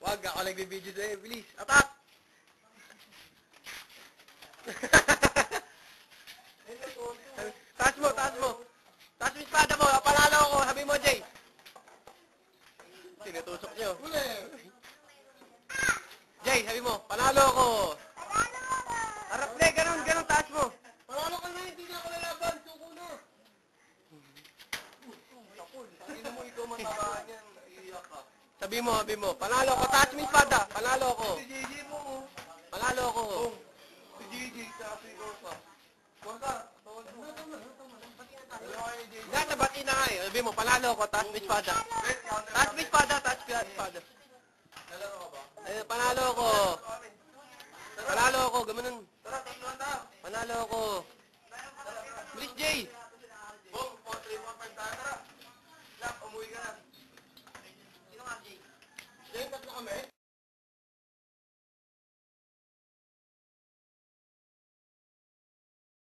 Wag, ako nagbibideo sa'yo. Bilis, atak! Taas mo, taas mo. Taas mo yung espada mo. Panalo ako. Sabi mo, Jay. Tinutusok nyo. Jay, sabi mo, panalo ako. Harap na, ganun, taas mo. Panalo ka na, hindi na ako lalaban. Suko na. Sabi mo, ikaw matabaan yan. Iiyak ka. Sabi mo, panalo ako. Taas mo yung espada. Panalo ako. Si JJ mo. Panalo ako. Si JJ, si Rosa. Rosa, tawag mo. Nasa bati na nga eh. Sabi mo, panalo ako. Taas mo yung espada. Taas mo yung